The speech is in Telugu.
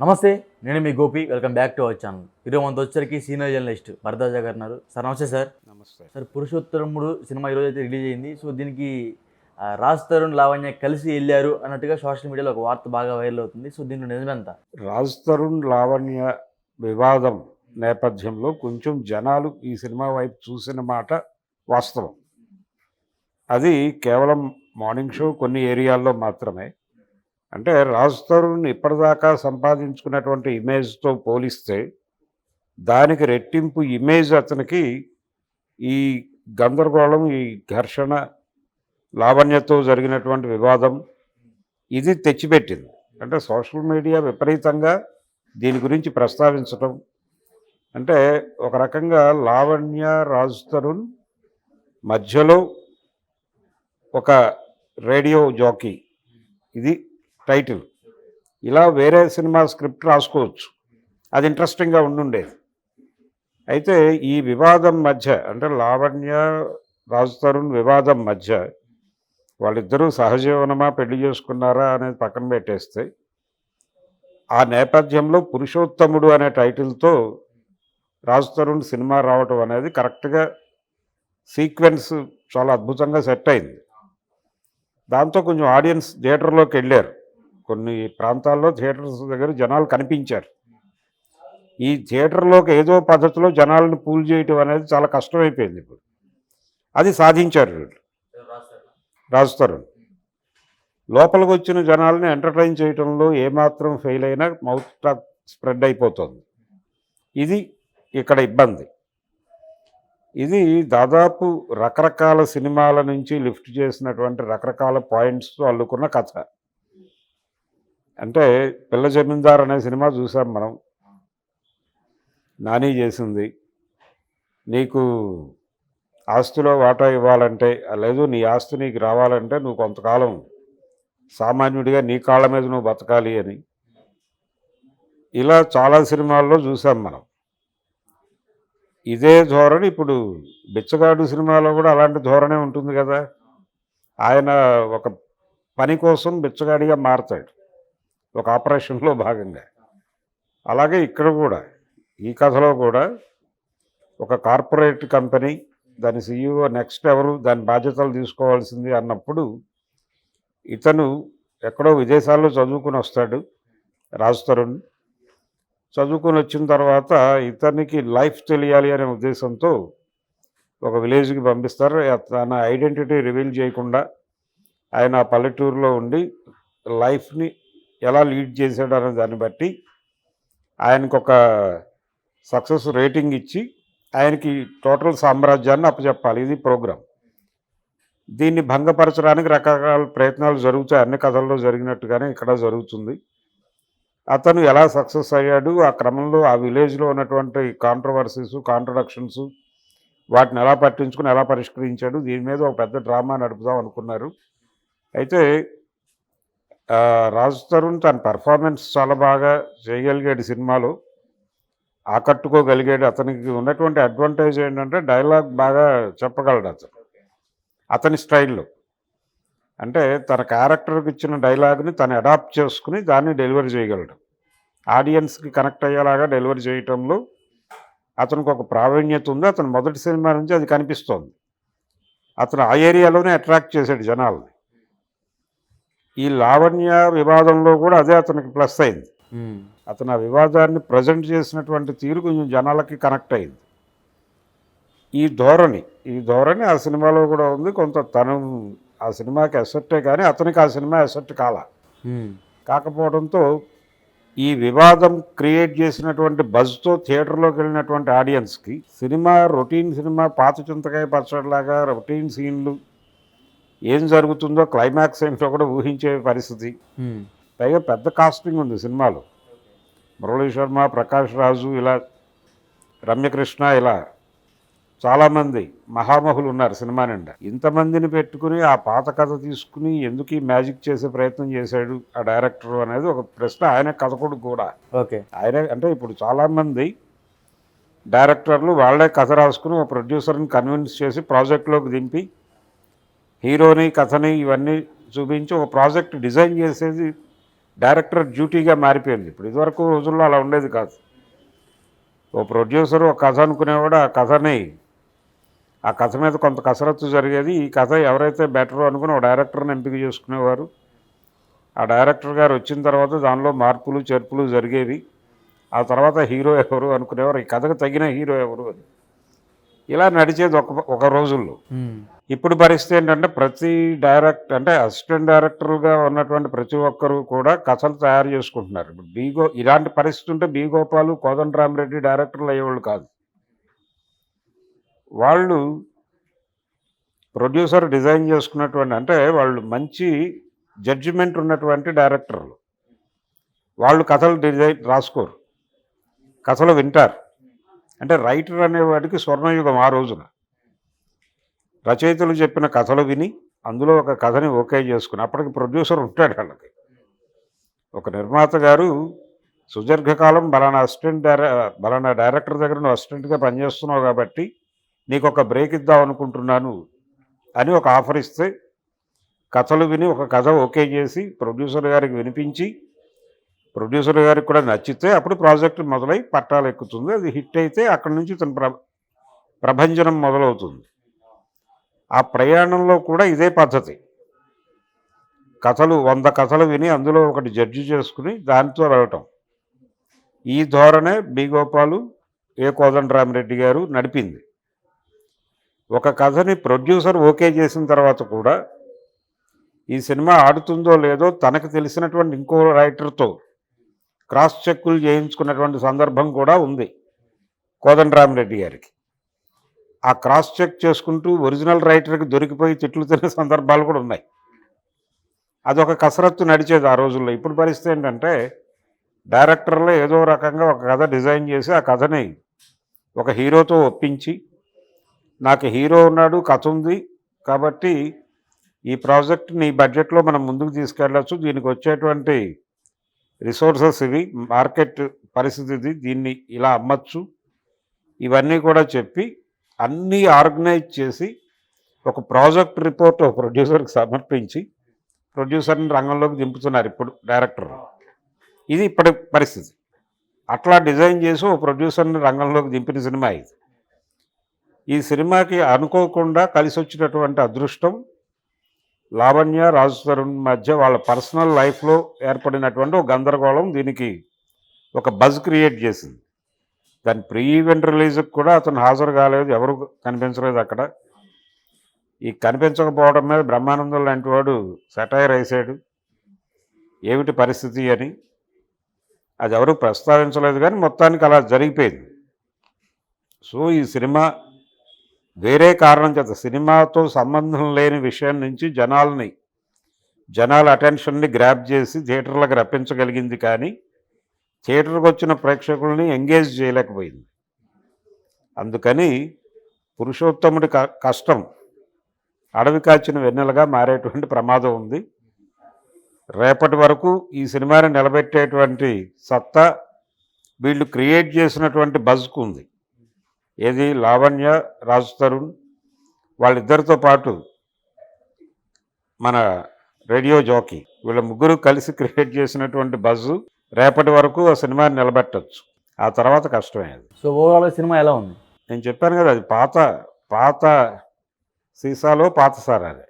నమస్తే. నేను మీ Gopi. Welcome back to our channel. ఈరోజు మనతో వచ్చరికి సీనియర్ జర్నలిస్ట్ భరద్వాజ గారు ఉన్నారు. సార్ నమస్తే సార్. నమస్తే. సార్ 'పురుషోత్తముడు' సినిమా ఈరోజు అయితే రిలీజ్ అయింది. సో దీనికి రాజ్ తరుణ్, లావణ్య కలిసి వెళ్ళారు అన్నట్టుగా సోషల్ మీడియాలో ఒక వార్త బాగా వైరల్ అవుతుంది. సో దీంట్లో నిజమెంత? రాజ్ తరుణ్ లావణ్య వివాదం నేపథ్యంలో కొంచెం జనాలు ఈ సినిమా వైపు చూసిన మాట వాస్తవం. అది కేవలం మార్నింగ్ షో కొన్ని ఏరియాల్లో మాత్రమే. అంటే రాజ్ తరుణ్ ఇప్పటిదాకా సంపాదించుకున్నటువంటి ఇమేజ్తో పోలిస్తే దానికి రెట్టింపు ఇమేజ్ అతనికి ఈ గందరగోళం, ఈ ఘర్షణ, లావణ్యతో జరిగినటువంటి వివాదం ఇది తెచ్చిపెట్టింది. అంటే సోషల్ మీడియా విపరీతంగా దీని గురించి ప్రస్తావించటం, అంటే ఒక రకంగా లావణ్య, రాజ్ తరుణ్ మధ్యలో ఒక రేడియో జాకీ, ఇది టైటిల్. ఇలా వేరే సినిమా స్క్రిప్ట్ రాసుకోవచ్చు, అది ఇంట్రెస్టింగ్గా ఉండుండేది. అయితే ఈ వివాదం మధ్య, అంటే లావణ్య రాజ్ తరుణ్ వివాదం మధ్య వాళ్ళిద్దరూ సహజీవనమా, పెళ్లి చేసుకున్నారా అనేది పక్కన పెట్టేస్తే, ఆ నేపథ్యంలో 'పురుషోత్తముడు' అనే టైటిల్తో రాజ్ తరుణ్ సినిమా రావటం అనేది కరెక్ట్గా సీక్వెన్స్ చాలా అద్భుతంగా సెట్ అయింది. దాంతో కొంచెం ఆడియన్స్ థియేటర్లోకి వెళ్ళారు. కొన్ని ప్రాంతాల్లో థియేటర్స్ దగ్గర జనాలు కనిపించారు. ఈ థియేటర్లోకి ఏదో పద్ధతిలో జనాలను పూల్ చేయటం అనేది చాలా కష్టమైపోయింది ఇప్పుడు. అది సాధించారు వీళ్ళు. రాజ్ తరుణ్ లోపలికి వచ్చిన జనాల్ని ఎంటర్టైన్ చేయడంలో ఏమాత్రం ఫెయిల్ అయినా మౌత్ టాక్ స్ప్రెడ్ అయిపోతుంది. ఇది ఇక్కడ ఇబ్బంది. ఇది దాదాపు రకరకాల సినిమాల నుంచి లిఫ్ట్ చేసినటువంటి రకరకాల పాయింట్స్తో అల్లుకున్న కథ. అంటే 'పిల్ల జమీందార్' అనే సినిమా చూసాం మనం. నాని చేసింది. నీకు ఆస్తిలో వాటా ఇవ్వాలంటే, లేదు నీ ఆస్తి నీకు రావాలంటే నువ్వు కొంతకాలం సామాన్యుడిగా నీ కాళ్ళ మీద నువ్వు బతకాలి అని. ఇలా చాలా సినిమాల్లో చూసాం మనం. ఇదే ధోరణి ఇప్పుడు 'బిచ్చగాడు' సినిమాలో కూడా అలాంటి ధోరణే ఉంటుంది కదా. ఆయన ఒక పని కోసం బిచ్చగాడిగా మారతాడు, ఒక ఆపరేషన్లో భాగంగా. అలాగే ఇక్కడ కూడా, ఈ కథలో కూడా ఒక కార్పొరేట్ కంపెనీ, దాని సీఈఓ నెక్స్ట్ ఎవరు, దాని బాధ్యతలు తీసుకోవాల్సింది అన్నప్పుడు ఇతను ఎక్కడో విదేశాల్లో చదువుకుని వస్తాడు రాజ్ తరుణ్. చదువుకుని వచ్చిన తర్వాత ఇతనికి లైఫ్ తెలియాలి అనే ఉద్దేశంతో ఒక విలేజ్కి పంపిస్తారు. తన ఐడెంటిటీ రివీల్ చేయకుండా ఆయన ఆ పల్లెటూరులో ఉండి లైఫ్ని ఎలా లీడ్ చేశాడు అనే దాన్ని బట్టి ఆయనకు ఒక సక్సెస్ రేటింగ్ ఇచ్చి ఆయనకి టోటల్ సామ్రాజ్యాన్ని అప్పచెప్పాలి. ఇది ప్రోగ్రాం. దీన్ని భంగపరచడానికి రకరకాల ప్రయత్నాలు జరుగుతాయి. అన్ని కథల్లో జరిగినట్టుగానే ఇక్కడ జరుగుతుంది. అతను ఎలా సక్సెస్ అయ్యాడు, ఆ క్రమంలో ఆ విలేజ్లో ఉన్నటువంటి కాంట్రవర్సీస్, కాంట్రడక్షన్స్, వాటిని ఎలా పట్టించుకుని ఎలా పరిష్కరించాడు, దీని మీద ఒక పెద్ద డ్రామా నడుపుదాం అనుకున్నారు. అయితే రాజ్ తరుణ్ తన పెర్ఫార్మెన్స్ చాలా బాగా చేయగలిగాడు సినిమాలో, ఆకట్టుకోగలిగాడు. అతనికి ఉన్నటువంటి అడ్వాంటేజ్ ఏంటంటే డైలాగ్ బాగా చెప్పగలడు అతని స్టైల్లో. అంటే తన క్యారెక్టర్కి ఇచ్చిన డైలాగ్ని తను అడాప్ట్ చేసుకుని దాన్ని డెలివరీ చేయగలడు. ఆడియన్స్కి కనెక్ట్ అయ్యేలాగా డెలివరీ చేయటంలో అతనికి ఒక ప్రావీణ్యత ఉంది. అతను మొదటి సినిమా నుంచి అది కనిపిస్తోంది. అతను ఆ ఏరియాలోనే అట్రాక్ట్ చేశాడు జనాల్ని. ఈ లావణ్య వివాదంలో కూడా అదే అతనికి ప్లస్ అయింది. అతను ఆ వివాదాన్ని ప్రజెంట్ చేసినటువంటి తీరు కొంచెం జనాలకి కనెక్ట్ అయింది. ఈ ధోరణి ఆ సినిమాలో కూడా ఉంది. కొంత తను ఆ సినిమాకి అసెట్టే కానీ అతనికి ఆ సినిమా అసెట్ కాకపోవడంతో ఈ వివాదం క్రియేట్ చేసినటువంటి బజ్తో థియేటర్లోకి వెళ్ళినటువంటి ఆడియన్స్కి సినిమా రొటీన్ సినిమా, పాత చింతకాయ పచ్చడిలాగా రొటీన్ సీన్లు, ఏం జరుగుతుందో క్లైమాక్స్ ఏంటో కూడా ఊహించే పరిస్థితి. పైగా పెద్ద కాస్టింగ్ ఉంది సినిమాలో. మురళీ శర్మ, ప్రకాష్ రాజు, ఇలా రమ్యకృష్ణ, ఇలా చాలామంది మహామహులు ఉన్నారు సినిమా నిండా. ఇంతమందిని పెట్టుకుని ఆ పాత కథ తీసుకుని ఎందుకు ఈ మ్యాజిక్ చేసే ప్రయత్నం చేశాడు ఆ డైరెక్టర్ అనేది ఒక ప్రశ్న. ఆయన కథకుడు కూడా. ఓకే. ఆయన అంటే ఇప్పుడు చాలామంది డైరెక్టర్లు వాళ్ళే కథ రాసుకుని ఒక ప్రొడ్యూసర్ని కన్విన్స్ చేసి ప్రాజెక్ట్లోకి దింపి హీరోని, కథని ఇవన్నీ చూపించి ఒక ప్రాజెక్ట్ డిజైన్ చేసేది డైరెక్టర్ డ్యూటీగా మారిపోయింది. ఇప్పుడు ఇదివరకు రోజుల్లో అలా ఉండేది కాదు. ఓ ప్రొడ్యూసర్ ఒక కథ అనుకునేవాడు, ఆ కథ మీద కొంత కసరత్తు జరిగేది. ఈ కథ ఎవరైతే బెటరో అనుకుని ఒక డైరెక్టర్ని ఎంపిక చేసుకునేవారు. ఆ డైరెక్టర్ గారు వచ్చిన తర్వాత దానిలో మార్పులు చేర్పులు జరిగేవి. ఆ తర్వాత హీరో ఎవరు అనుకునేవారు, ఈ కథకు తగిన హీరో ఎవరు అని. ఇలా నడిచేది ఒక రోజుల్లో. ఇప్పుడు పరిస్థితి ఏంటంటే ప్రతి అంటే అసిస్టెంట్ డైరెక్టర్గా ఉన్నటువంటి ప్రతి ఒక్కరు కూడా కథలు తయారు చేసుకుంటున్నారు. ఇప్పుడు ఇలాంటి పరిస్థితి ఉంటే బి గోపాలు, కోదండరామిరెడ్డి డైరెక్టర్లు అయ్యేవాళ్ళు కాదు. వాళ్ళు ప్రొడ్యూసర్ డిజైన్ చేసుకున్నటువంటి, అంటే వాళ్ళు మంచి జడ్జిమెంట్ ఉన్నటువంటి డైరెక్టర్లు. వాళ్ళు కథలు రాసుకోరు, కథలు వింటారు. అంటే రైటర్ అనేవాడికి స్వర్ణయుగం ఆ రోజున. రచయితలు చెప్పిన కథలు విని అందులో ఒక కథని ఓకే చేసుకుని, అప్పటికి ప్రొడ్యూసర్ ఉంటాడు వాళ్ళకి. ఒక నిర్మాత గారు సుదీర్ఘకాలం బలానా డైరెక్టర్ దగ్గర నువ్వు అసిస్టెంట్గా పనిచేస్తున్నావు కాబట్టి నీకు ఒక బ్రేక్ ఇద్దాం అనుకుంటున్నాను అని ఒక ఆఫర్ ఇస్తే, కథలు విని ఒక కథ ఓకే చేసి ప్రొడ్యూసర్ గారికి వినిపించి, ప్రొడ్యూసర్ గారికి కూడా నచ్చితే అప్పుడు ప్రాజెక్ట్ మొదలై పట్టాలు ఎక్కుతుంది. అది హిట్ అయితే అక్కడి నుంచి తన ప్రభంజనం మొదలవుతుంది. ఆ ప్రయాణంలో కూడా ఇదే పద్ధతి. 100 కథలు విని అందులో ఒకటి జడ్జి చేసుకుని దానితో వెళ్ళటం. ఈ ధోరణే బి గోపాలు, ఏ కోదండరామిరెడ్డి గారు నడిపింది. ఒక కథని ప్రొడ్యూసర్ ఓకే చేసిన తర్వాత కూడా ఈ సినిమా ఆడుతుందో లేదో తనకు తెలిసినటువంటి ఇంకో రైటర్తో క్రాస్ చెక్కులు చేయించుకున్నటువంటి సందర్భం కూడా ఉంది కోదండరామిరెడ్డి గారికి. ఆ క్రాస్ చెక్ చేసుకుంటూ ఒరిజినల్ రైటర్కి దొరికిపోయి తిట్లు తినే సందర్భాలు కూడా ఉన్నాయి. అదొక కసరత్తు నడిచేది ఆ రోజుల్లో. ఇప్పుడు పరిస్థితి ఏంటంటే డైరెక్టర్లే ఏదో రకంగా ఒక కథ డిజైన్ చేసి ఆ కథని ఒక హీరోతో ఒప్పించి, నాకు హీరో ఉన్నాడు, కథ ఉంది కాబట్టి ఈ ప్రాజెక్ట్ నీ బడ్జెట్లో మనం ముందుకు తీసుకెళ్ళచ్చు, దీనికి వచ్చేటువంటి రిసోర్సెస్ ఇవి, మార్కెట్ పరిస్థితి ఇది, దీన్ని ఇలా అమ్మచ్చు, ఇవన్నీ కూడా చెప్పి అన్నీ ఆర్గనైజ్ చేసి ఒక ప్రాజెక్ట్ రిపోర్ట్ ప్రొడ్యూసర్కి సమర్పించి ప్రొడ్యూసర్ని రంగంలోకి దింపుతున్నారు ఇప్పుడు డైరెక్టర్. ఇది ఇప్పటి పరిస్థితి. అట్లా డిజైన్ చేసి ఓ ప్రొడ్యూసర్ని రంగంలోకి దింపిన సినిమా ఇది. ఈ సినిమాకి అనుకోకుండా కలిసి వచ్చినటువంటి అదృష్టం లావణ్య, రాజు తరుణ్ మధ్య వాళ్ళ పర్సనల్ లైఫ్లో ఏర్పడినటువంటి ఒక గందరగోళం దీనికి ఒక బజ్ క్రియేట్ చేసింది. దాని ప్రీ ఈవెంట్ రిలీజ్కి కూడా అతను హాజరు కాలేదు, ఎవరు కనిపించలేదు అక్కడ. ఈ కనిపించకపోవడం మీద బ్రహ్మానందం లాంటి వాడు సెటైర్ వేసాడు, ఏమిటి పరిస్థితి అని. అది ఎవరు ప్రస్తావించలేదు, కానీ మొత్తానికి అలా జరిగిపోయింది. సో ఈ సినిమా వేరే కారణం చేత, సినిమాతో సంబంధం లేని విషయం నుంచి జనాల అటెన్షన్ని గ్రాప్ చేసి థియేటర్లకు రప్పించగలిగింది, కానీ థియేటర్కి వచ్చిన ప్రేక్షకుల్ని ఎంగేజ్ చేయలేకపోయింది. అందుకని పురుషోత్తముడి కష్టం అడవి కాచిన వెన్నెలగా మారేటువంటి ప్రమాదం ఉంది. రేపటి వరకు ఈ సినిమాని నిలబెట్టేటువంటి సత్తా వీళ్ళు క్రియేట్ చేసినటువంటి బజ్కు ఉంది. ఏది లావణ్య, రాజు తరుణ్ వాళ్ళిద్దరితో పాటు మన రేడియో జాకీ, వీళ్ళ ముగ్గురు కలిసి క్రియేట్ చేసినటువంటి బజ్ రేపటి వరకు ఆ సినిమాని నిలబెట్టచ్చు. ఆ తర్వాత కష్టమే అది. సో ఓవరాల్గా సినిమా ఎలా ఉంది? నేను చెప్పాను కదా, అది పాత సీసాలో పాత సారా అది.